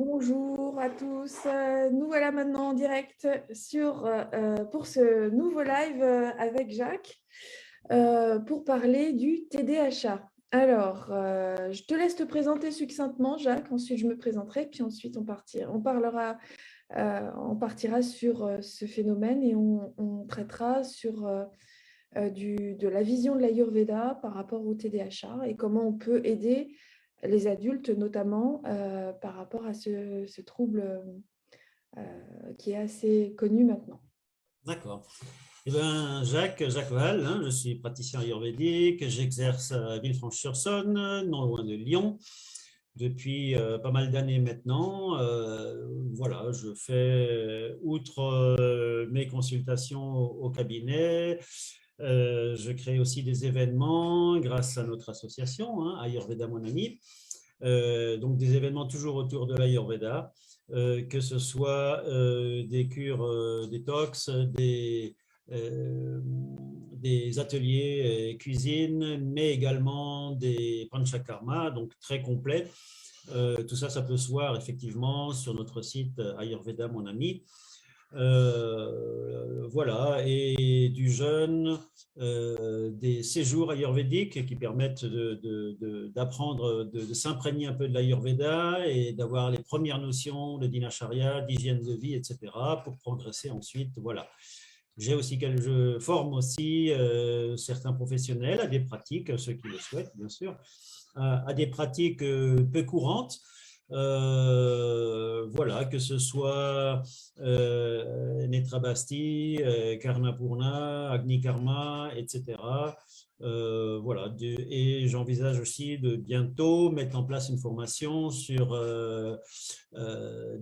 Bonjour à tous. Nous voilà maintenant en direct pour ce nouveau live avec Jacques pour parler du TDHA. Alors, je te laisse te présenter succinctement, Jacques. Ensuite, je me présenterai, puis ensuite, on partira sur ce phénomène et on traitera de la vision de l'Ayurveda par rapport au TDHA et comment on peut aider les adultes, notamment par rapport à ce trouble qui est assez connu maintenant. D'accord. Eh bien, Jacques Val, je suis praticien ayurvédique, j'exerce à Villefranche-sur-Saône, non loin de Lyon, depuis pas mal d'années maintenant. Voilà, je fais, outre mes consultations au cabinet, je crée aussi des événements grâce à notre association, Ayurveda Mon Ami. Donc des événements toujours autour de l'Ayurveda, que ce soit des cures détox, des ateliers cuisine, mais également des panchakarma, donc très complets. Tout ça, ça peut se voir effectivement sur notre site Ayurveda Mon Ami. Voilà, et du jeûne, des séjours ayurvédiques qui permettent d'apprendre, de s'imprégner un peu de l'ayurveda et d'avoir les premières notions de dinacharya, d'hygiène de vie, etc., pour progresser ensuite. Voilà. Je forme aussi certains professionnels à des pratiques, ceux qui le souhaitent, bien sûr, à des pratiques peu courantes. Voilà, que ce soit Netrabasti, Karnapurna, Agni Karma, etc. Voilà, et j'envisage aussi de bientôt mettre en place une formation sur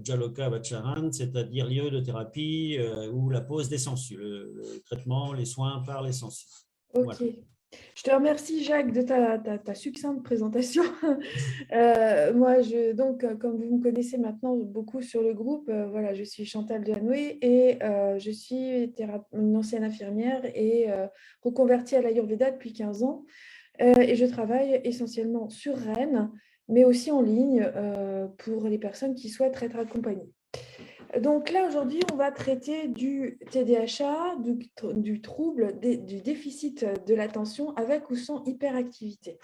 Jaloka Vacharan, c'est-à-dire lieu de thérapie ou la pose des sangsues, le traitement, les soins par les sangsues. Ok. Voilà. Je te remercie, Jacques, de ta succincte présentation. Comme vous me connaissez maintenant beaucoup sur le groupe, voilà, je suis Chantal Dehanoué et je suis une ancienne infirmière et reconvertie à l'Ayurveda depuis 15 ans. Et je travaille essentiellement sur Rennes, mais aussi en ligne pour les personnes qui souhaitent être accompagnées. Donc là, aujourd'hui, on va traiter du TDHA, du trouble, du déficit de l'attention avec ou sans hyperactivité.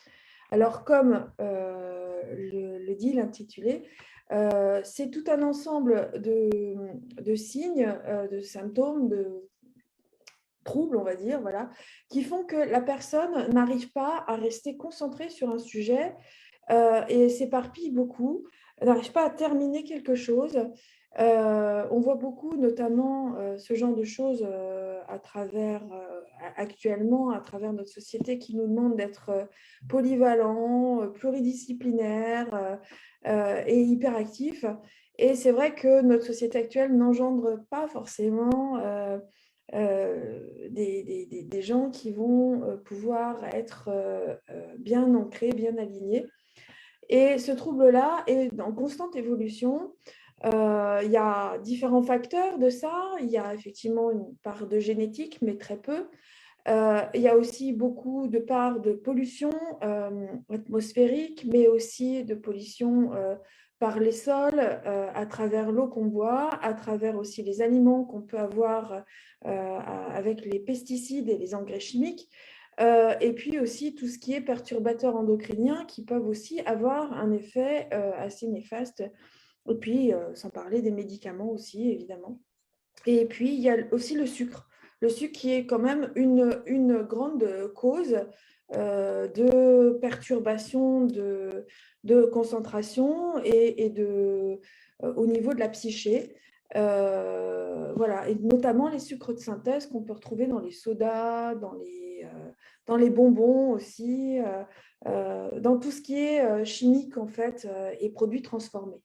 Alors, comme le dit l'intitulé, c'est tout un ensemble de signes, de symptômes, de troubles, on va dire, voilà, qui font que la personne n'arrive pas à rester concentrée sur un sujet et s'éparpille beaucoup, n'arrive pas à terminer quelque chose. On voit beaucoup, notamment, ce genre de choses actuellement, à travers notre société qui nous demande d'être polyvalent, pluridisciplinaire et hyperactif. Et c'est vrai que notre société actuelle n'engendre pas forcément des gens qui vont pouvoir être bien ancrés, bien alignés. Et ce trouble-là est en constante évolution. Il y a différents facteurs de ça. Il y a effectivement une part de génétique, mais très peu. Il y a aussi beaucoup de parts de pollution atmosphérique, mais aussi de pollution par les sols, à travers l'eau qu'on boit, à travers aussi les aliments qu'on peut avoir avec les pesticides et les engrais chimiques. Et puis aussi tout ce qui est perturbateurs endocriniens qui peuvent aussi avoir un effet assez néfaste. Et puis, sans parler des médicaments aussi, évidemment. Et puis, il y a aussi le sucre. Le sucre qui est quand même une grande cause de perturbation de concentration au niveau de la psyché. Voilà. Et notamment les sucres de synthèse qu'on peut retrouver dans les sodas, dans les bonbons aussi, dans tout ce qui est chimique en fait et produits transformés.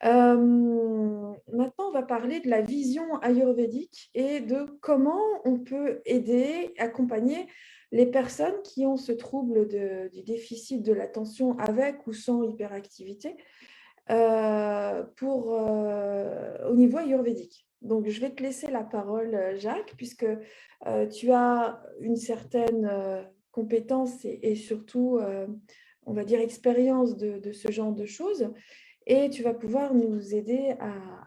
Maintenant, on va parler de la vision ayurvédique et de comment on peut aider, accompagner les personnes qui ont ce trouble du déficit de l'attention avec ou sans hyperactivité au niveau ayurvédique. Donc, je vais te laisser la parole, Jacques, puisque tu as une certaine compétence et surtout, on va dire, expérience de ce genre de choses. et tu vas pouvoir nous aider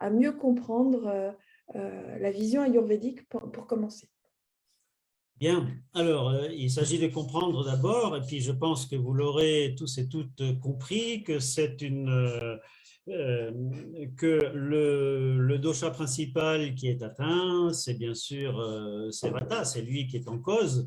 à mieux comprendre la vision ayurvédique pour commencer. Bien, alors il s'agit de comprendre d'abord, et puis je pense que vous l'aurez tous et toutes compris, que que le dosha principal qui est atteint, c'est bien sûr c'est Vata, c'est lui qui est en cause,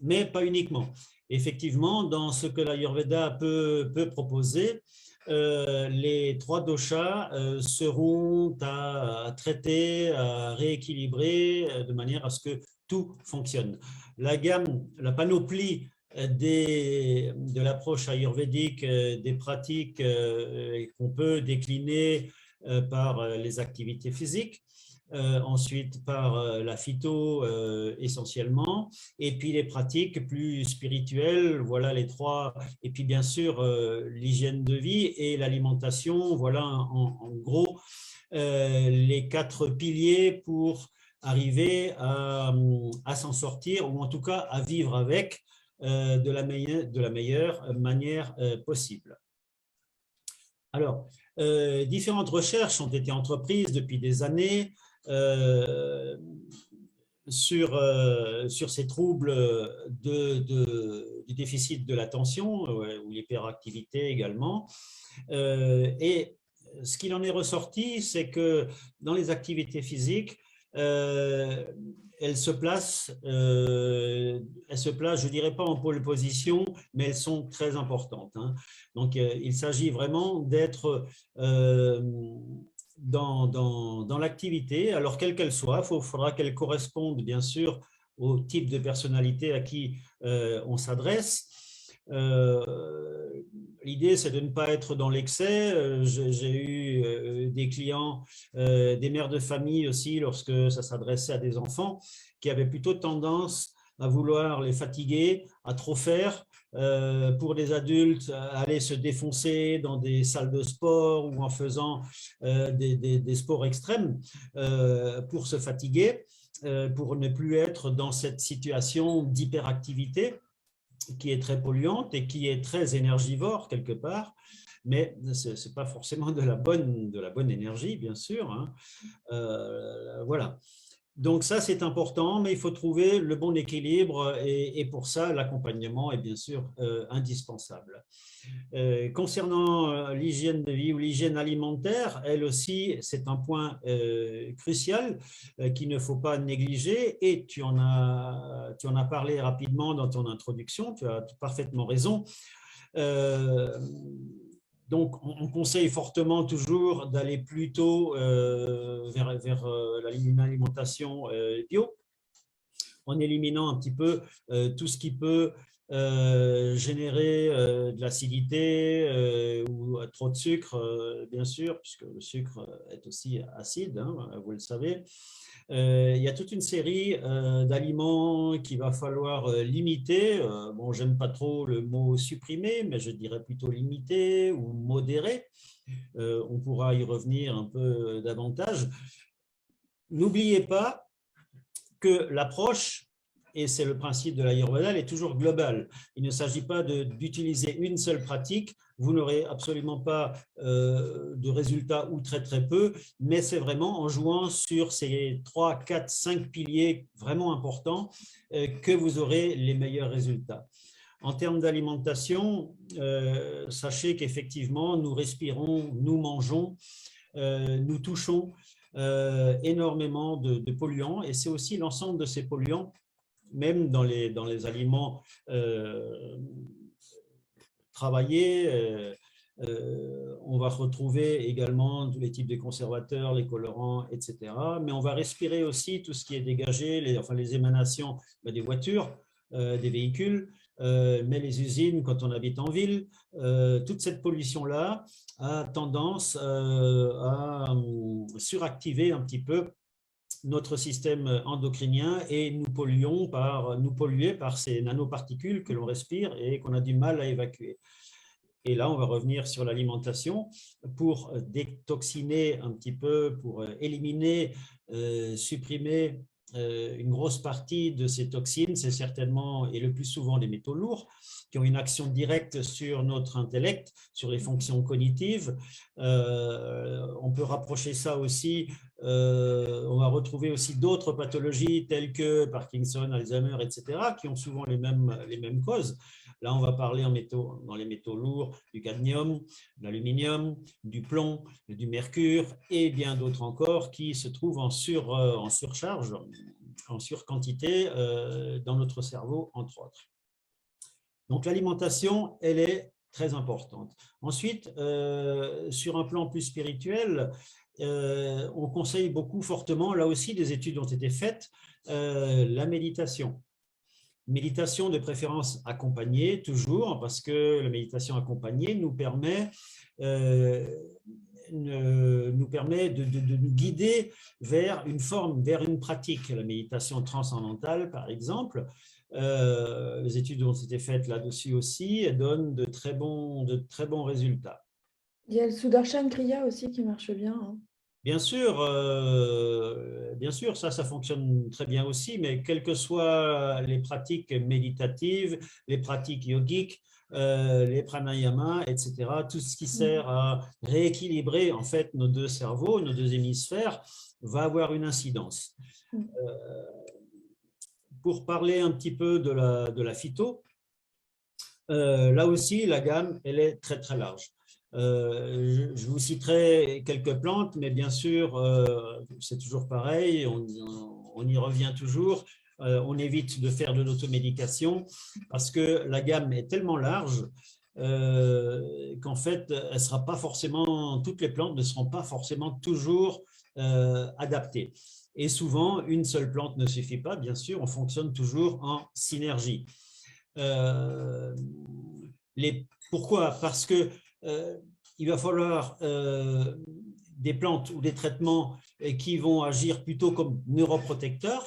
mais pas uniquement. Effectivement, dans ce que l'Ayurveda peut proposer, les trois doshas seront à traiter, à rééquilibrer de manière à ce que tout fonctionne. La gamme, la panoplie de l'approche ayurvédique, des pratiques qu'on peut décliner par les activités physiques, ensuite par la phyto essentiellement, et puis les pratiques plus spirituelles, voilà les trois, et puis bien sûr l'hygiène de vie et l'alimentation, voilà en gros les quatre piliers pour arriver à s'en sortir, ou en tout cas à vivre avec de la meilleure manière possible. Alors, différentes recherches ont été entreprises depuis des années sur ces troubles du déficit de l'attention ou l'hyperactivité également. Et ce qu'il en est ressorti, c'est que dans les activités physiques, elles se placent, je dirais pas en pole position, mais elles sont très importantes. Hein. Donc, il s'agit vraiment d'être dans l'activité, alors quelle qu'elle soit. Il faudra qu'elle corresponde bien sûr au type de personnalité à qui on s'adresse. L'idée, c'est de ne pas être dans l'excès. J'ai eu des clients, des mères de famille aussi, lorsque ça s'adressait à des enfants, qui avaient plutôt tendance à vouloir les fatiguer, à trop faire. Pour des adultes, aller se défoncer dans des salles de sport ou en faisant des sports extrêmes pour se fatiguer, pour ne plus être dans cette situation d'hyperactivité qui est très polluante et qui est très énergivore quelque part, mais ce n'est pas forcément de la bonne énergie, bien sûr. Hein. Voilà. Donc ça, c'est important, mais il faut trouver le bon équilibre et pour ça, l'accompagnement est bien sûr indispensable. Concernant l'hygiène de vie ou l'hygiène alimentaire, elle aussi, c'est un point crucial qu'il ne faut pas négliger et tu en as parlé rapidement dans ton introduction, tu as parfaitement raison. Donc, on conseille fortement toujours d'aller plutôt vers une alimentation bio, en éliminant un petit peu tout ce qui peut générer de l'acidité ou trop de sucre, bien sûr, puisque le sucre est aussi acide, hein, vous le savez. Il y a toute une série d'aliments qu'il va falloir limiter. Bon, j'aime pas trop le mot supprimer, mais je dirais plutôt limiter ou modérer. On pourra y revenir un peu davantage. N'oubliez pas que l'approche, et c'est le principe de l'Ayurveda, est toujours globale. Il ne s'agit pas d'utiliser une seule pratique, vous n'aurez absolument pas de résultats ou très très peu, mais c'est vraiment en jouant sur ces 3, 4, 5 piliers vraiment importants que vous aurez les meilleurs résultats. En termes d'alimentation, sachez qu'effectivement, nous respirons, nous mangeons, nous touchons énormément de polluants, et c'est aussi l'ensemble de ces polluants, même dans les aliments travaillés, on va retrouver également tous les types de conservateurs, les colorants, etc. Mais on va respirer aussi tout ce qui est dégagé, les émanations des voitures, des véhicules, mais les usines, quand on habite en ville, toute cette pollution-là a tendance à suractiver un petit peu notre système endocrinien et nous polluer par ces nanoparticules que l'on respire et qu'on a du mal à évacuer. Et là, on va revenir sur l'alimentation pour détoxiner un petit peu, pour éliminer, supprimer une grosse partie de ces toxines, c'est certainement et le plus souvent des métaux lourds qui ont une action directe sur notre intellect, sur les fonctions cognitives. On peut rapprocher ça aussi, on va retrouver aussi d'autres pathologies telles que Parkinson, Alzheimer, etc., qui ont souvent les mêmes causes. Là, on va parler dans les métaux lourds du cadmium, de l'aluminium, du plomb, du mercure et bien d'autres encore qui se trouvent en surcharge, en surquantité dans notre cerveau, entre autres. Donc, l'alimentation, elle est très importante. Ensuite, sur un plan plus spirituel, on conseille beaucoup fortement, là aussi des études ont été faites, la méditation. Méditation de préférence accompagnée, toujours, parce que la méditation accompagnée nous permet de nous guider vers une forme, vers une pratique. La méditation transcendantale, par exemple, les études ont été faites là-dessus aussi, elles donnent de très bons résultats. Il y a le Sudarshan Kriya aussi qui marche bien, hein. Bien sûr, ça fonctionne très bien aussi, mais quelles que soient les pratiques méditatives, les pratiques yogiques, les pranayamas, etc., tout ce qui sert à rééquilibrer en fait nos deux cerveaux, nos deux hémisphères, va avoir une incidence. Pour parler un petit peu de la phyto, là aussi, la gamme, elle est très, très large. Je vous citerai quelques plantes, mais bien sûr, c'est toujours pareil, on y revient toujours. On évite de faire de l'automédication parce que la gamme est tellement large qu'en fait, toutes les plantes ne seront pas forcément toujours adaptées. Et souvent, une seule plante ne suffit pas, bien sûr, on fonctionne toujours en synergie. Pourquoi? Parce que il va falloir des plantes ou des traitements qui vont agir plutôt comme neuroprotecteurs,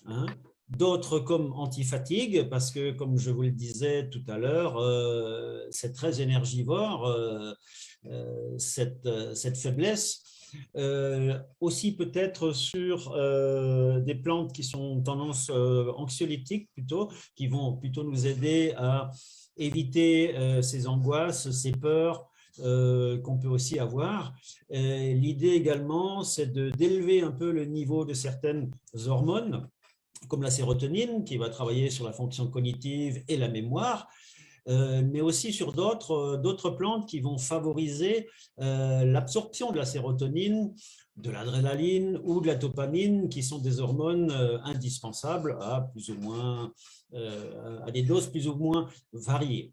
hein, d'autres comme anti-fatigue, parce que, comme je vous le disais tout à l'heure, c'est très énergivore, cette faiblesse. Aussi peut-être sur des plantes qui sont tendance anxiolytique plutôt, qui vont plutôt nous aider à éviter ces angoisses, ces peurs qu'on peut aussi avoir. L'idée également, c'est d'élever un peu le niveau de certaines hormones, comme la sérotonine, qui va travailler sur la fonction cognitive et la mémoire, mais aussi sur d'autres plantes qui vont favoriser l'absorption de la sérotonine, de l'adrénaline ou de la dopamine, qui sont des hormones indispensables à des doses plus ou moins variées.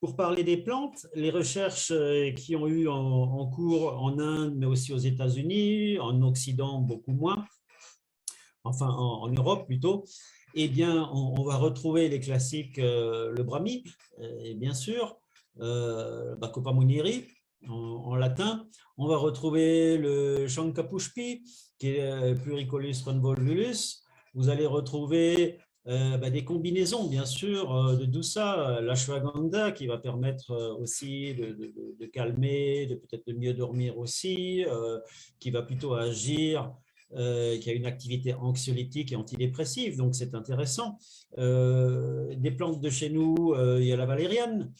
Pour parler des plantes, les recherches qui ont eu en cours en Inde, mais aussi aux États-Unis, en Occident beaucoup moins, enfin en Europe plutôt, eh bien, on va retrouver les classiques, le brahmi, et bien sûr, Bacopa muniri en latin. On va retrouver le Shankapushpi, qui est Pluricollis convolvulus. Vous allez retrouver des combinaisons, bien sûr, de tout ça. L'ashwagandha, qui va permettre aussi de calmer, peut-être de mieux dormir aussi, qui va plutôt agir, qui a une activité anxiolytique et antidépressive, donc c'est intéressant. Des plantes de chez nous, il y a la valériane,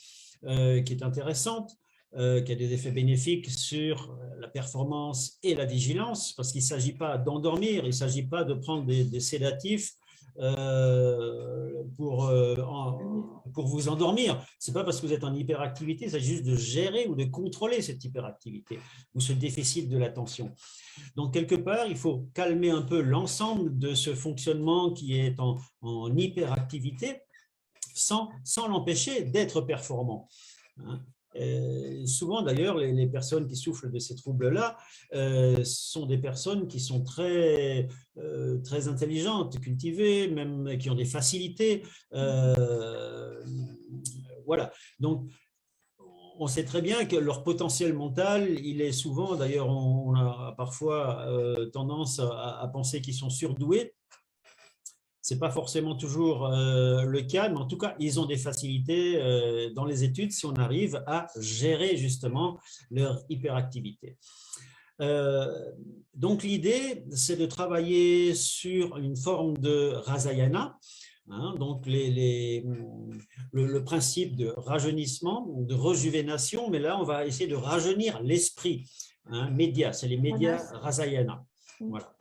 qui est intéressante, qui a des effets bénéfiques sur la performance et la vigilance, parce qu'il ne s'agit pas d'endormir, il ne s'agit pas de prendre des sédatifs pour vous endormir. Ce n'est pas parce que vous êtes en hyperactivité, il s'agit juste de gérer ou de contrôler cette hyperactivité ou ce déficit de l'attention. Donc, quelque part, il faut calmer un peu l'ensemble de ce fonctionnement qui est en hyperactivité sans l'empêcher d'être performant. Souvent, d'ailleurs, les personnes qui souffrent de ces troubles-là sont des personnes qui sont très intelligentes, cultivées, même qui ont des facilités. Voilà. Donc, on sait très bien que leur potentiel mental, il est souvent, d'ailleurs, on a parfois tendance à penser qu'ils sont surdoués. Ce n'est pas forcément toujours le cas, mais en tout cas, ils ont des facilités dans les études si on arrive à gérer justement leur hyperactivité. Donc, l'idée, c'est de travailler sur une forme de rasayana, hein, donc le principe de rajeunissement, de rejuvénation, mais là, on va essayer de rajeunir l'esprit. Hein, médias, c'est les médias rasayana. Voilà.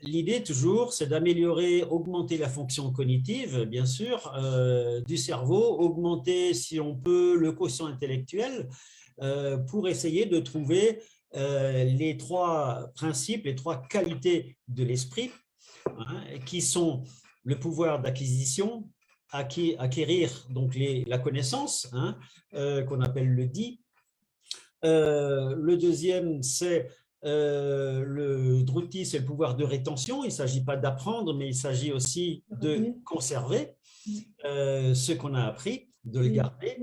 L'idée toujours, c'est d'améliorer, augmenter la fonction cognitive, bien sûr, du cerveau, augmenter, si on peut, le quotient intellectuel, pour essayer de trouver les trois principes, les trois qualités de l'esprit, hein, qui sont le pouvoir d'acquisition, acquérir donc la connaissance, hein, qu'on appelle le dit. Le deuxième, c'est le druti, c'est le pouvoir de rétention. Il ne s'agit pas d'apprendre, mais il s'agit aussi de conserver ce qu'on a appris, de le garder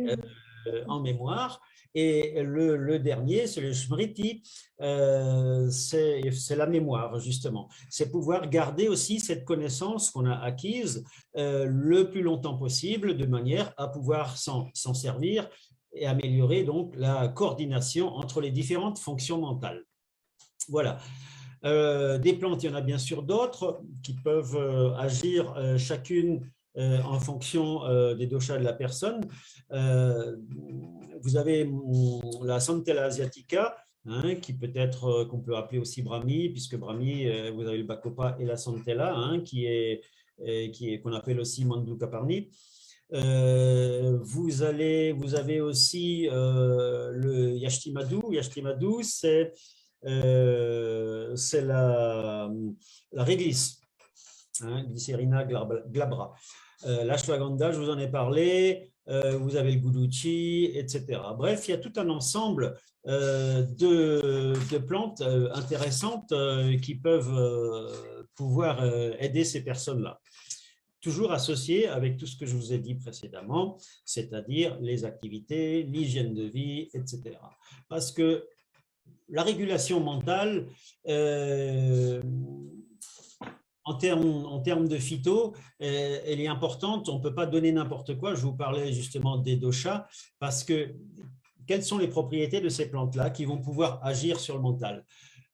en mémoire. Et le dernier, c'est le smriti, c'est la mémoire, justement. C'est pouvoir garder aussi cette connaissance qu'on a acquise le plus longtemps possible, de manière à pouvoir s'en servir et améliorer donc la coordination entre les différentes fonctions mentales. Voilà. Des plantes, il y en a bien sûr d'autres qui peuvent agir chacune en fonction des doshas de la personne. Vous avez la Centella asiatica, hein, qui peut être, qu'on peut appeler aussi Brahmi, puisque Brahmi, vous avez le Bacopa et la Centella, hein, qu'on appelle aussi Mandukaparni. Vous avez aussi le Yashtimadu. Yashtimadu, c'est la réglisse, hein, Glycerina glabra. L'ashwagandha, je vous en ai parlé. Vous avez le guduchi, etc. Bref, il y a tout un ensemble de plantes intéressantes qui peuvent pouvoir aider ces personnes-là. Toujours associé avec tout ce que je vous ai dit précédemment, c'est-à-dire les activités, l'hygiène de vie, etc. Parce que la régulation mentale, en termes de phyto, elle est importante. On ne peut pas donner n'importe quoi. Je vous parlais justement des doshas, parce que quelles sont les propriétés de ces plantes-là qui vont pouvoir agir sur le mental?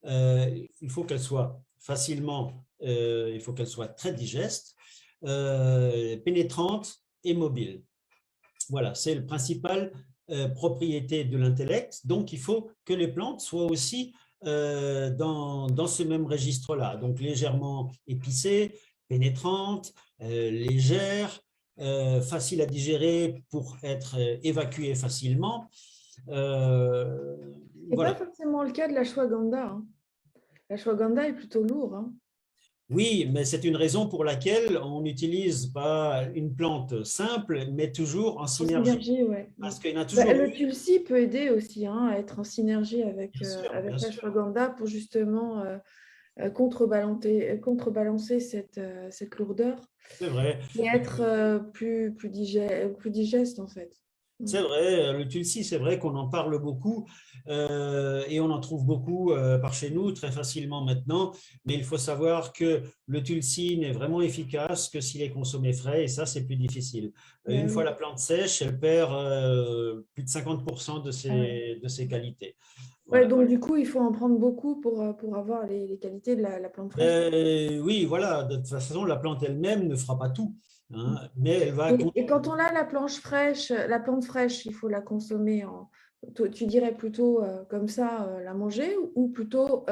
Il faut qu'elles soient facilement, il faut qu'elles soient très digestes, pénétrantes et mobiles. Voilà, c'est le principal propriété de l'intellect. Donc, il faut que les plantes soient aussi dans ce même registre-là. Donc, légèrement épicées, pénétrantes, légères, faciles à digérer pour être évacuées facilement. Ce n'est pas forcément le cas de l'ashwagandha. Hein. L'ashwagandha est plutôt lourd. Hein. Oui, mais c'est une raison pour laquelle on n'utilise pas une plante simple, mais toujours en synergie. Ouais. Parce qu'il y en a toujours... le tulsi peut aider aussi hein, à être en synergie avec l'ashwagandha pour justement contrebalancer cette lourdeur. C'est vrai. Et être plus digeste en fait. C'est vrai, le tulsi, c'est vrai qu'on en parle beaucoup et on en trouve beaucoup par chez nous très facilement maintenant, mais il faut savoir que le tulsi n'est vraiment efficace que s'il est consommé frais et ça, c'est plus difficile. Une fois la plante sèche, elle perd plus de 50% de ses qualités. Voilà. Ouais, donc du coup, il faut en prendre beaucoup pour avoir les qualités de la plante fraîche. Oui, voilà, de toute façon, la plante elle-même ne fera pas tout. Hein, mais elle va... Et quand on a la plante fraîche, il faut la consommer tu dirais plutôt comme ça, la manger ou plutôt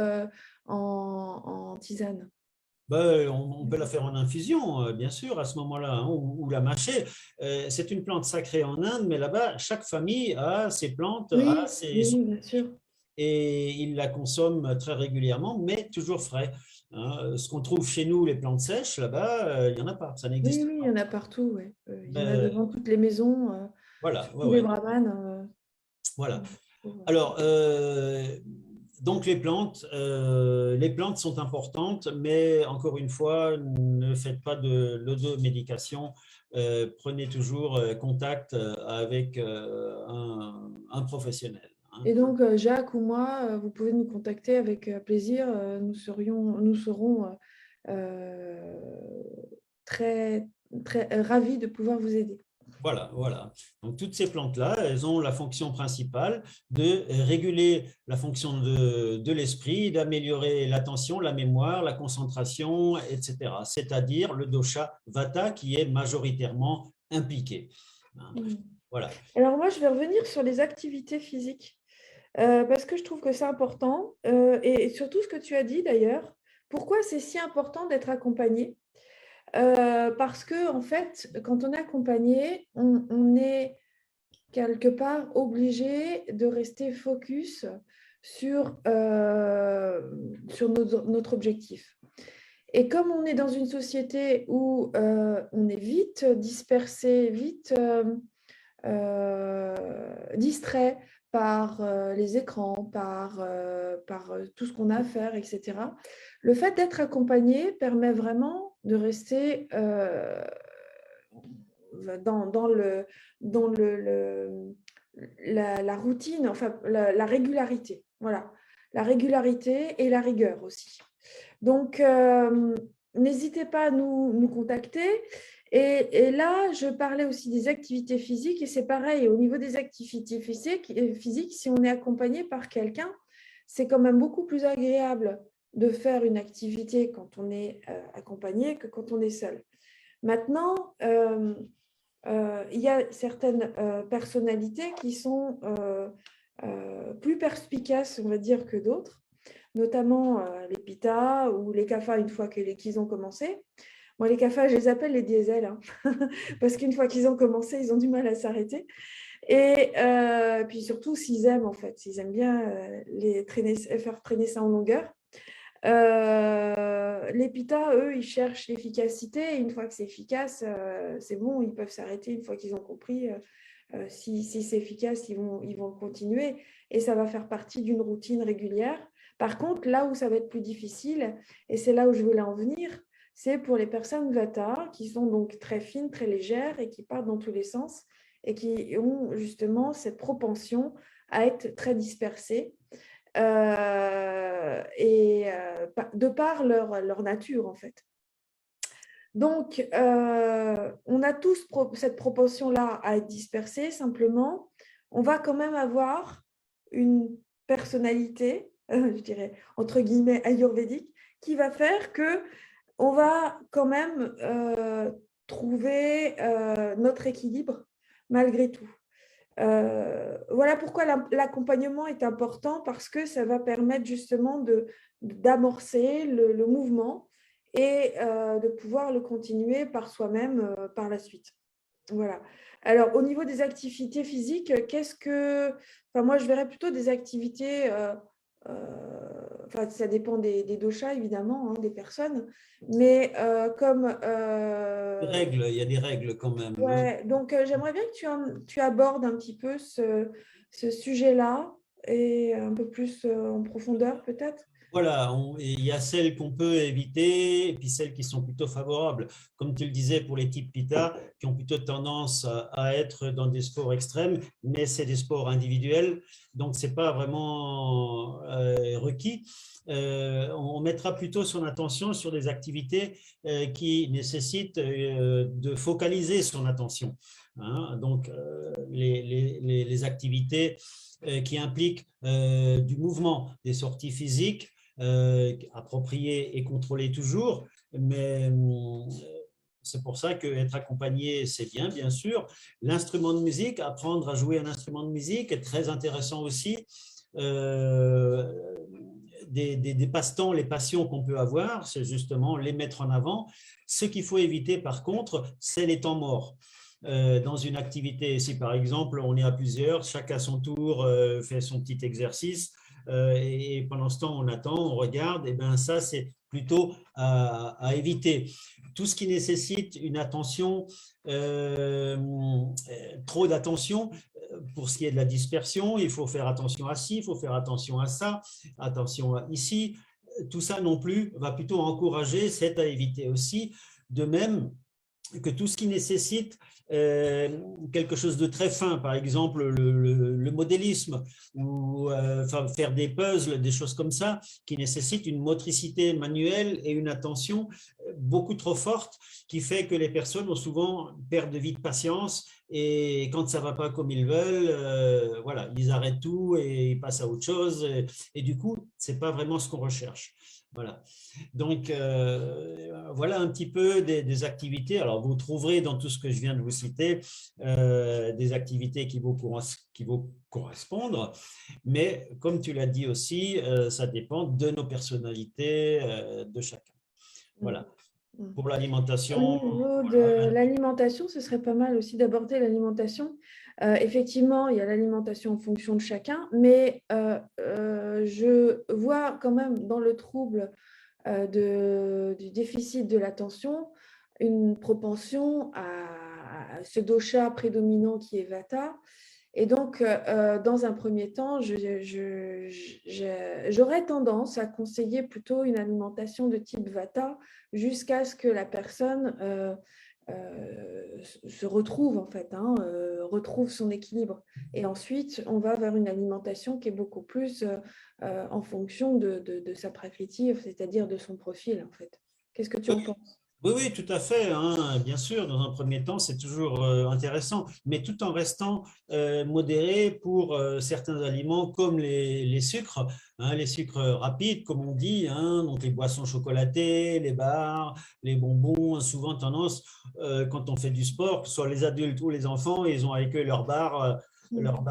en tisane? On peut la faire en infusion, bien sûr, à ce moment-là, hein, ou la mâcher. C'est une plante sacrée en Inde, mais là-bas, chaque famille a ses plantes, oui, bien sûr. Et ils la consomment très régulièrement, mais toujours frais. Hein. Ce qu'on trouve chez nous, les plantes sèches, là-bas, il n'y en a pas, ça n'existe pas. Oui, il y en a partout. Ouais. Il y en a devant toutes les maisons, voilà, tous les brahmanes. Voilà. Alors, donc les plantes sont importantes, mais encore une fois, ne faites pas de l'automédication. Prenez toujours contact avec un professionnel. Hein. Et donc, Jacques ou moi, vous pouvez nous contacter avec plaisir. Nous serons très, très ravis de pouvoir vous aider. Voilà, voilà. Donc, toutes ces plantes-là, elles ont la fonction principale de réguler la fonction de l'esprit, d'améliorer l'attention, la mémoire, la concentration, etc. C'est-à-dire le dosha vata qui est majoritairement impliqué. Mm. Voilà. Alors moi, je vais revenir sur les activités physiques parce que je trouve que c'est important et surtout ce que tu as dit d'ailleurs. Pourquoi c'est si important d'être accompagné? Parce que en fait, quand on est accompagné, on est quelque part obligé de rester focus sur notre objectif. Et comme on est dans une société où on est vite dispersé, vite distrait par les écrans, par tout ce qu'on a à faire, etc. Le fait d'être accompagné permet vraiment de rester dans la routine, enfin la régularité. Voilà, la régularité et la rigueur aussi. Donc, n'hésitez pas à nous contacter. Et là, je parlais aussi des activités physiques et c'est pareil, au niveau des activités physiques, si on est accompagné par quelqu'un, c'est quand même beaucoup plus agréable de faire une activité quand on est accompagné que quand on est seul. Maintenant, il y a certaines personnalités qui sont plus perspicaces, on va dire, que d'autres, notamment les pitas ou les kafa une fois qu'ils ont commencé. Moi, les kafas, je les appelle les diesels, hein, parce qu'une fois qu'ils ont commencé, ils ont du mal à s'arrêter. Et puis surtout, s'ils aiment, en fait, s'ils aiment bien faire traîner ça en longueur. Les pitas, eux, ils cherchent l'efficacité. Et une fois que c'est efficace, c'est bon, ils peuvent s'arrêter une fois qu'ils ont compris. Si c'est efficace, ils vont continuer. Et ça va faire partie d'une routine régulière. Par contre, là où ça va être plus difficile, et c'est là où je voulais en venir, c'est pour les personnes Vata qui sont donc très fines, très légères et qui partent dans tous les sens et qui ont justement cette propension à être très dispersées de par leur nature en fait. Donc, on a tous cette propension-là à être dispersés, simplement, on va quand même avoir une personnalité, je dirais, entre guillemets, ayurvédique, qui va faire que on va quand même trouver notre équilibre malgré tout. Voilà pourquoi l'accompagnement est important, parce que ça va permettre justement d'amorcer le mouvement et de pouvoir le continuer par soi-même par la suite. Voilà. Alors, au niveau des activités physiques, moi, je verrais plutôt des activités... ça dépend des doshas, évidemment, hein, des personnes, mais comme... Il y a des règles quand même. Ouais, donc j'aimerais bien que tu abordes un petit peu ce sujet-là et un peu plus en profondeur peut-être. Voilà, il y a celles qu'on peut éviter et puis celles qui sont plutôt favorables. Comme tu le disais pour les types Pitta, qui ont plutôt tendance à être dans des sports extrêmes, mais c'est des sports individuels, donc ce n'est pas vraiment requis. On mettra plutôt son attention sur des activités qui nécessitent de focaliser son attention. Hein. Donc, les activités qui impliquent du mouvement, des sorties physiques, approprié et contrôlé toujours, mais c'est pour ça qu'être accompagné, c'est bien sûr. L'instrument de musique, apprendre à jouer un instrument de musique est très intéressant aussi. Des passe-temps, les passions qu'on peut avoir, c'est justement les mettre en avant. Ce qu'il faut éviter, par contre, c'est les temps morts. Dans une activité, si par exemple on est à plusieurs, chacun à son tour fait son petit exercice, et pendant ce temps on attend, on regarde, et bien ça c'est plutôt à éviter. Tout ce qui nécessite une attention, trop d'attention, pour ce qui est de la dispersion, il faut faire attention à ci, il faut faire attention à ça, attention à ici. Tout ça non plus va plutôt encourager, c'est à éviter aussi. De même que tout ce qui nécessite quelque chose de très fin, par exemple le modélisme ou faire des puzzles, des choses comme ça, qui nécessitent une motricité manuelle et une attention, beaucoup trop forte qui fait que les personnes ont souvent perdent de vite patience et quand ça ne va pas comme ils veulent, voilà, ils arrêtent tout et ils passent à autre chose et du coup, ce n'est pas vraiment ce qu'on recherche. Voilà. Donc, voilà un petit peu des activités. Alors, vous trouverez dans tout ce que je viens de vous citer des activités qui vont correspondre, mais comme tu l'as dit aussi, ça dépend de nos personnalités, de chacun. Voilà. Pour Au l'alimentation. niveau de l'alimentation, ce serait pas mal aussi d'aborder l'alimentation. Effectivement, il y a l'alimentation en fonction de chacun, mais je vois quand même dans le trouble du déficit de l'attention une propension à ce dosha prédominant qui est Vata. Et donc, dans un premier temps, j'aurais tendance à conseiller plutôt une alimentation de type Vata jusqu'à ce que la personne se retrouve, en fait, retrouve son équilibre. Et ensuite, on va vers une alimentation qui est beaucoup plus en fonction de sa prakriti, c'est-à-dire de son profil, en fait. Qu'est-ce que tu en penses? Oui, oui, tout à fait, hein. Bien sûr, dans un premier temps, c'est toujours intéressant, mais tout en restant modéré pour certains aliments comme les sucres, hein, les sucres rapides, comme on dit, hein, donc les boissons chocolatées, les bars, les bonbons, ont souvent tendance, quand on fait du sport, que ce soit les adultes ou les enfants, ils ont avec eux leur barre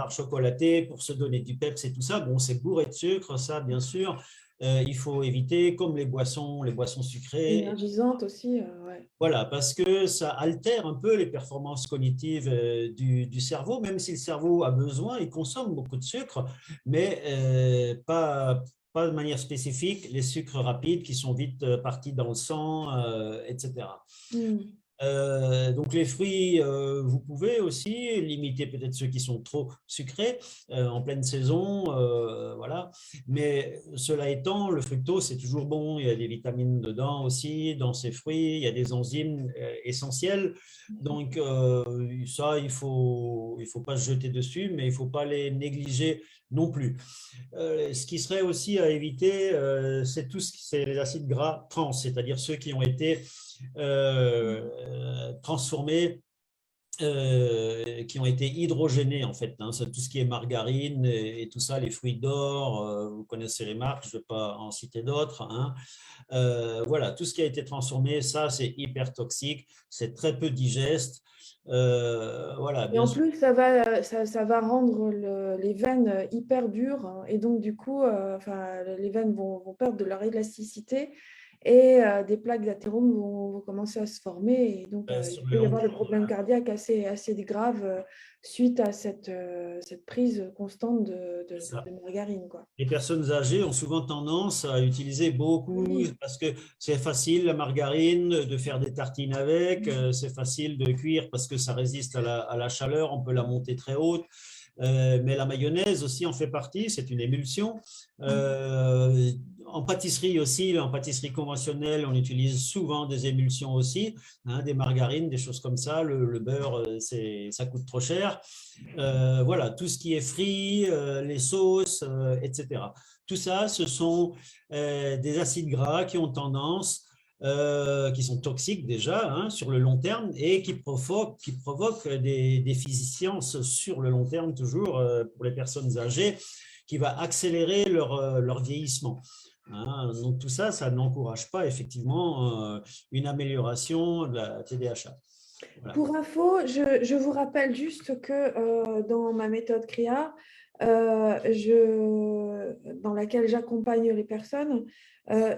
chocolatée pour se donner du peps et tout ça. Bon, c'est bourré de sucre, ça, bien sûr. Il faut éviter, comme les boissons sucrées. Énergisante aussi, ouais. Voilà, parce que ça altère un peu les performances cognitives du cerveau, même si le cerveau a besoin, il consomme beaucoup de sucre, mais pas de manière spécifique les sucres rapides qui sont vite partis dans le sang, etc. Mm. Donc les fruits, vous pouvez aussi limiter peut-être ceux qui sont trop sucrés en pleine saison, voilà. Mais cela étant, le fructose c'est toujours bon. Il y a des vitamines dedans aussi dans ces fruits. Il y a des enzymes essentielles. Donc ça, il faut pas se jeter dessus, mais il faut pas les négliger non plus. Ce qui serait aussi à éviter, c'est les acides gras trans, c'est-à-dire ceux qui ont été transformés, qui ont été hydrogénés en fait, hein. Tout ce qui est margarine et tout ça, les fruits d'or, vous connaissez les marques, je ne vais pas en citer d'autres, hein. Voilà, tout ce qui a été transformé, ça c'est hyper toxique, c'est très peu digeste. Voilà, Et bien en sûr. plus, ça va rendre les veines hyper dures, hein. Et donc, du coup, enfin, les veines vont perdre de leur élasticité et des plaques d'athérome vont commencer à se former. Et donc, il Sur le peut y long avoir des terme, problèmes cardiaques assez graves suite à cette prise constante ça. de margarine, quoi. Les personnes âgées ont souvent tendance à utiliser beaucoup Oui. parce que c'est facile la margarine de faire des tartines avec, c'est facile de cuire parce que ça résiste à la chaleur, on peut la monter très haute. Mais la mayonnaise aussi en fait partie, c'est une émulsion. En pâtisserie aussi, en pâtisserie conventionnelle, on utilise souvent des émulsions aussi, hein, des margarines, des choses comme ça. Le beurre, ça coûte trop cher. Voilà, tout ce qui est frit, les sauces, etc. Tout ça, ce sont des acides gras qui ont tendance, qui sont toxiques déjà, hein, sur le long terme et qui provoquent des déficiences sur le long terme, toujours pour les personnes âgées, qui va accélérer leur vieillissement. Hein. Donc tout ça, ça n'encourage pas effectivement une amélioration de la TDAH. Voilà. Pour info, je vous rappelle juste que dans ma méthode CRIA, dans laquelle j'accompagne les personnes,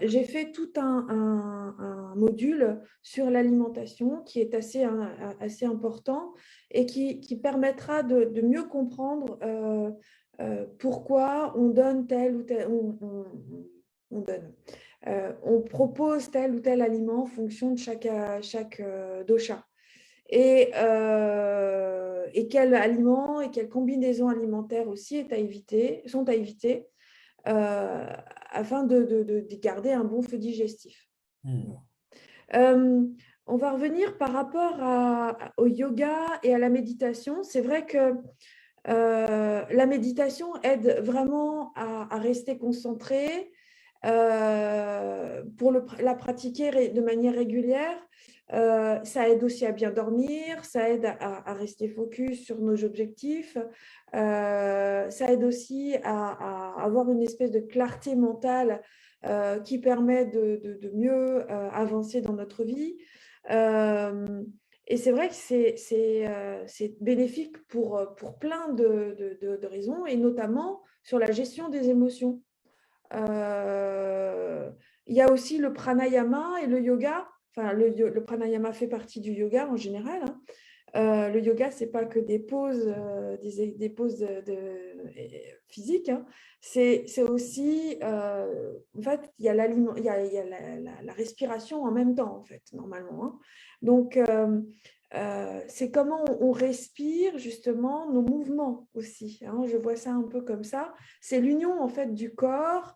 j'ai fait tout un module sur l'alimentation qui est assez important et qui permettra de mieux comprendre pourquoi on donne tel ou tel, on donne. On propose tel ou tel aliment en fonction de chaque dosha. Et quels aliments et quelles combinaisons alimentaires aussi sont à éviter euh, afin de garder un bon feu digestif. Euh, on va revenir par rapport au yoga et à la méditation. C'est vrai que la méditation aide vraiment à rester concentré pour la pratiquer de manière régulière, ça aide aussi à bien dormir, ça aide à rester focus sur nos objectifs, ça aide aussi à avoir une espèce de clarté mentale qui permet de mieux avancer dans notre vie. Et c'est vrai que c'est bénéfique pour plein de raisons, et notamment sur la gestion des émotions. Il y a aussi le pranayama et le yoga. Enfin, le pranayama fait partie du yoga en général, hein. Le yoga, ce n'est pas que des poses, des poses physiques, hein. C'est aussi, en fait, il y a la respiration en même temps, en fait, normalement, hein. Donc, c'est comment on respire, justement, nos mouvements aussi, hein. Je vois ça un peu comme ça. C'est l'union, en fait, du corps,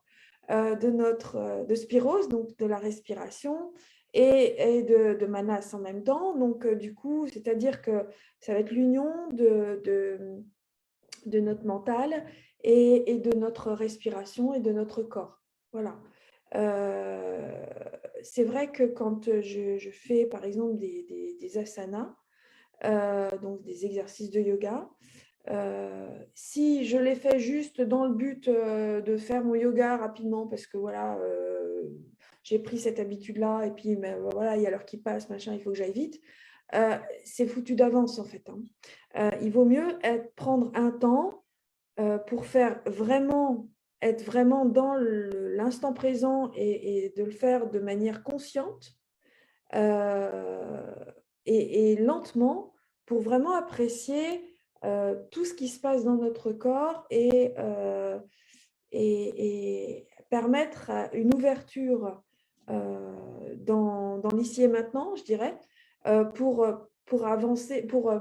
de Spiros, donc de la respiration, et de manas en même temps. Donc, du coup, c'est-à-dire que ça va être l'union de notre mental et de notre respiration et de notre corps. Voilà. C'est vrai que quand je fais, par exemple, des asanas, donc des exercices de yoga, si je les fais juste dans le but de faire mon yoga rapidement, parce que voilà, j'ai pris cette habitude-là, et puis voilà, il y a l'heure qui passe, machin, il faut que j'aille vite, c'est foutu d'avance, en fait, hein. Il vaut mieux prendre un temps pour être vraiment dans l'instant présent, et de le faire de manière consciente et lentement, pour vraiment apprécier tout ce qui se passe dans notre corps, et permettre une ouverture dans l'ici et maintenant, je dirais, pour avancer, pour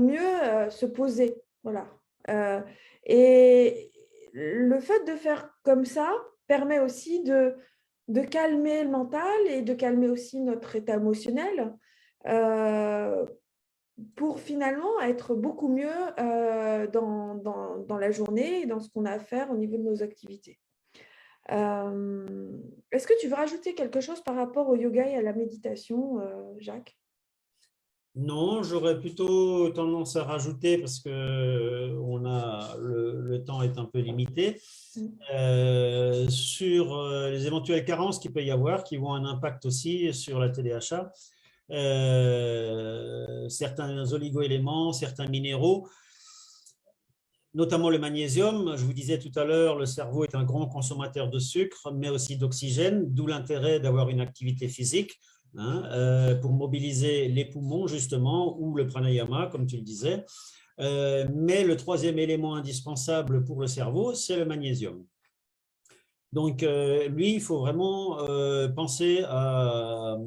mieux se poser. Voilà. Et le fait de faire comme ça permet aussi de calmer le mental et de calmer aussi notre état émotionnel, pour finalement être beaucoup mieux dans la journée et dans ce qu'on a à faire au niveau de nos activités. Est-ce que tu veux rajouter quelque chose par rapport au yoga et à la méditation, Jacques? Non, j'aurais plutôt tendance à rajouter, parce que le temps est un peu limité, sur les éventuelles carences qu'il peut y avoir, qui vont avoir un impact aussi sur la TDAH. Certains oligo-éléments, certains minéraux, notamment le magnésium. Je vous disais tout à l'heure, le cerveau est un grand consommateur de sucre, mais aussi d'oxygène, d'où l'intérêt d'avoir une activité physique, hein, pour mobiliser les poumons, justement, ou le pranayama, comme tu le disais. Mais le troisième élément indispensable pour le cerveau, c'est le magnésium. Donc, lui, il faut vraiment penser à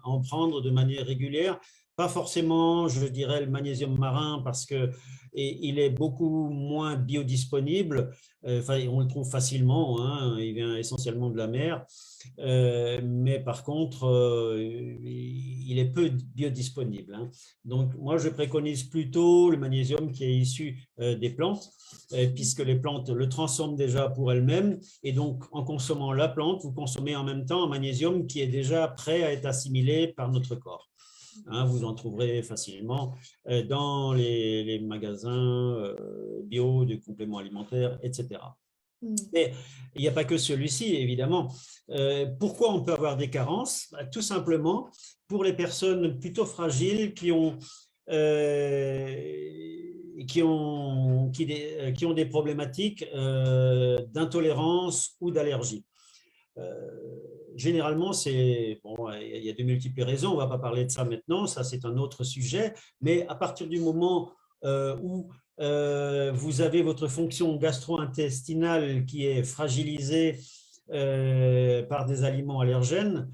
en prendre de manière régulière. Pas forcément, je dirais, le magnésium marin, parce qu'il est beaucoup moins biodisponible. Enfin, on le trouve facilement, hein, il vient essentiellement de la mer. Mais par contre, il est peu biodisponible, hein. Donc, moi, je préconise plutôt le magnésium qui est issu des plantes, puisque les plantes le transforment déjà pour elles-mêmes. Et donc, en consommant la plante, vous consommez en même temps un magnésium qui est déjà prêt à être assimilé par notre corps. Hein, vous en trouverez facilement dans les magasins bio, de compléments alimentaires, etc. Mais il n'y a pas que celui-ci, évidemment. Pourquoi on peut avoir des carences? Tout simplement pour les personnes plutôt fragiles qui ont des problématiques d'intolérance ou d'allergie. Généralement, il y a de multiples raisons, on ne va pas parler de ça maintenant, ça c'est un autre sujet, mais à partir du moment où vous avez votre fonction gastro-intestinale qui est fragilisée par des aliments allergènes,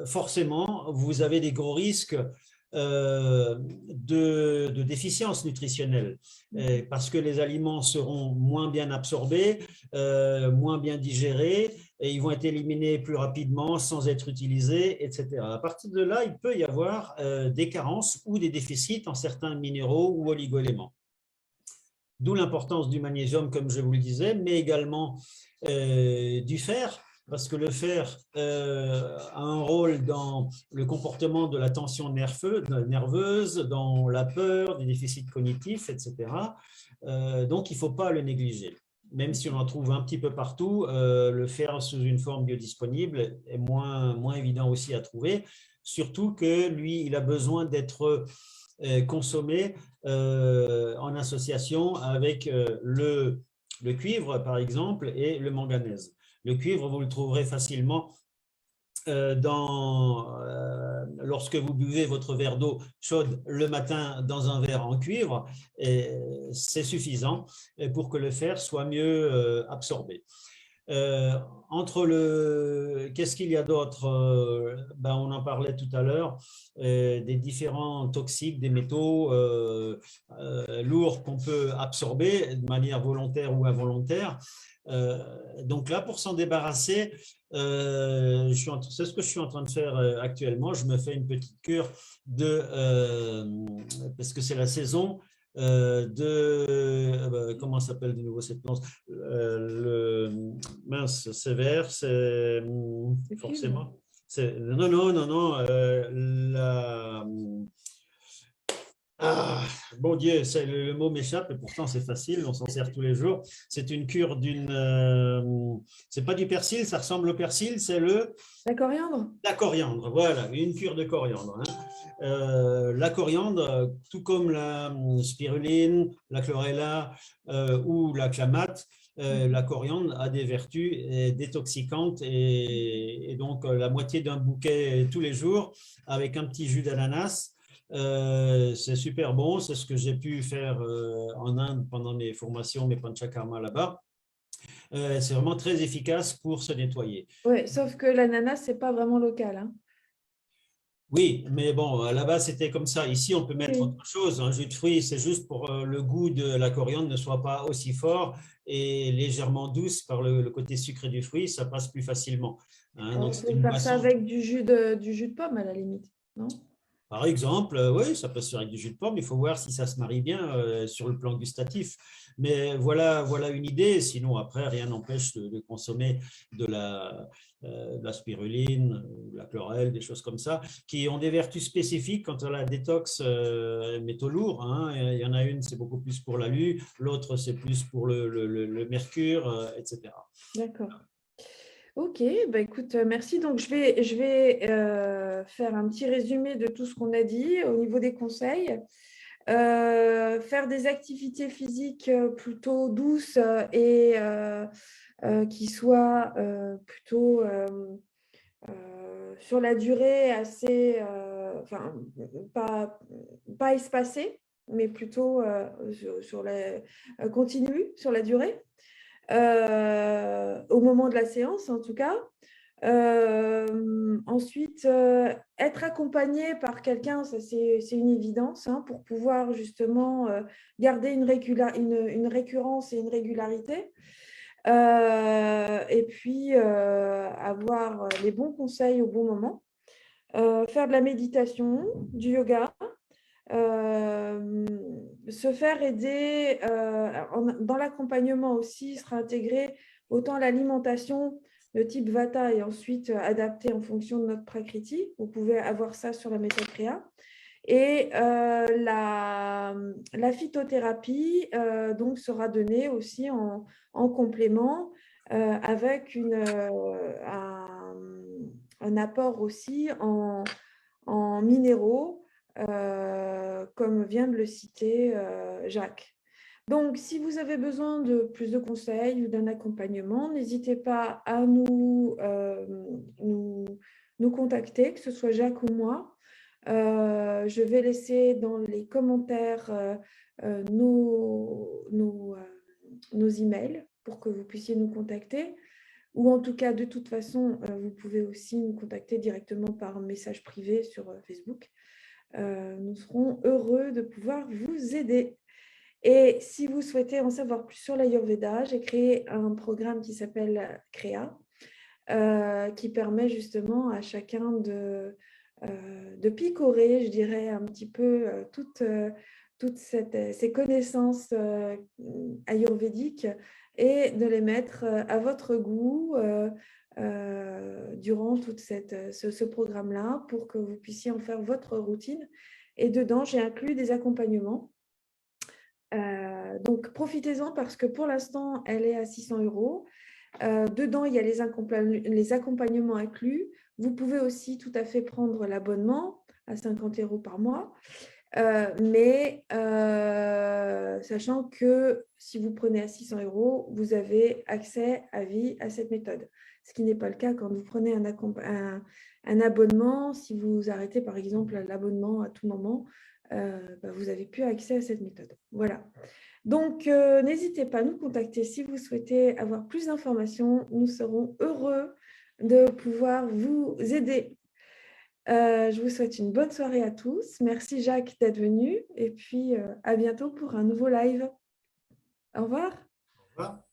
forcément, vous avez des gros risques de déficience nutritionnelle, parce que les aliments seront moins bien absorbés, moins bien digérés, et ils vont être éliminés plus rapidement sans être utilisés, etc. À partir de là, il peut y avoir des carences ou des déficits en certains minéraux ou oligo-éléments. D'où l'importance du magnésium, comme je vous le disais, mais également du fer, parce que le fer a un rôle dans le comportement de la tension nerveuse, dans la peur, des déficits cognitifs, etc. Donc, il ne faut pas le négliger. Même si on en trouve un petit peu partout, le fer sous une forme biodisponible est moins évident aussi à trouver, surtout que lui, il a besoin d'être consommé en association avec le cuivre, par exemple, et le manganèse. Le cuivre, vous le trouverez facilement lorsque vous buvez votre verre d'eau chaude le matin dans un verre en cuivre, c'est suffisant pour que le fer soit mieux absorbé. Qu'est-ce qu'il y a d'autre? On en parlait tout à l'heure, des différents toxiques, des métaux lourds qu'on peut absorber de manière volontaire ou involontaire. Donc là, pour s'en débarrasser, c'est ce que je suis en train de faire actuellement. Je me fais une petite cure parce que c'est la saison comment s'appelle de nouveau cette plante? Mince, c'est vert, c'est forcément. Non. Ah, bon Dieu, le mot m'échappe et pourtant c'est facile, on s'en sert tous les jours. C'est une cure c'est pas du persil, ça ressemble au persil, c'est La coriandre? la coriandre, voilà, une cure de coriandre. La coriandre, tout comme la spiruline, la chlorella ou la clamate, la coriandre a des vertus détoxicantes et donc la moitié d'un bouquet tous les jours avec un petit jus d'ananas. C'est super bon, c'est ce que j'ai pu faire en Inde pendant mes formations, mes panchakarma là-bas. C'est vraiment très efficace pour se nettoyer. Oui, sauf que l'ananas, c'est pas vraiment local, hein. Oui, mais bon, là-bas, c'était comme ça. Ici, on peut mettre Oui. autre chose. Un jus de fruits, c'est juste pour le goût de la coriandre ne soit pas aussi fort et légèrement douce par le côté sucré du fruit, ça passe plus facilement. Donc, On c'est peut une faire ça boisson. avec du jus de pomme à la limite, non? Par exemple, oui, ça peut se faire avec du jus de pomme, il faut voir si ça se marie bien sur le plan gustatif. Mais voilà une idée. Sinon, après, rien n'empêche de consommer de la spiruline, de la chlorelle, des choses comme ça, qui ont des vertus spécifiques quant à la détox métaux lourds. Il y en a une, c'est beaucoup plus pour l'alu, l'autre, c'est plus pour le mercure, etc. D'accord. Ok, bah écoute, merci. Donc, je vais faire un petit résumé de tout ce qu'on a dit au niveau des conseils. Faire des activités physiques plutôt douces et qui soient plutôt sur la durée assez, enfin, pas espacée, mais plutôt continue sur la durée, au moment de la séance en tout cas. Ensuite, être accompagné par quelqu'un, ça c'est une évidence, hein, pour pouvoir justement garder une récurrence et une régularité. Et puis, avoir les bons conseils au bon moment. Faire de la méditation, du yoga, se faire aider dans l'accompagnement aussi, sera intégré autant l'alimentation de type Vata et ensuite adapté en fonction de notre Prakriti. Vous pouvez avoir ça sur la méthode Créa. Et la phytothérapie donc sera donnée aussi en complément avec un apport aussi en minéraux, comme vient de le citer Jacques. Donc, si vous avez besoin de plus de conseils ou d'un accompagnement, n'hésitez pas à nous contacter, que ce soit Jacques ou moi. Je vais laisser dans les commentaires nos emails pour que vous puissiez nous contacter. Ou en tout cas, de toute façon, vous pouvez aussi nous contacter directement par message privé sur Facebook. Nous serons heureux de pouvoir vous aider. Et si vous souhaitez en savoir plus sur l'Ayurveda, j'ai créé un programme qui s'appelle Créa, qui permet justement à chacun de picorer, je dirais, un petit peu toutes ces connaissances ayurvédiques et de les mettre à votre goût durant toute ce programme-là pour que vous puissiez en faire votre routine. Et dedans, j'ai inclus des accompagnements. Donc, profitez-en parce que pour l'instant, elle est à 600 €. Dedans, il y a les accompagnements inclus. Vous pouvez aussi tout à fait prendre l'abonnement à 50 € par mois. Mais sachant que si vous prenez à 600 €, vous avez accès à vie à cette méthode. Ce qui n'est pas le cas quand vous prenez un abonnement. Si vous arrêtez par exemple l'abonnement à tout moment, vous n'avez plus accès à cette méthode. Voilà. Donc, n'hésitez pas à nous contacter si vous souhaitez avoir plus d'informations. Nous serons heureux de pouvoir vous aider. Je vous souhaite une bonne soirée à tous. Merci Jacques d'être venu et puis à bientôt pour un nouveau live. Au revoir. Au revoir.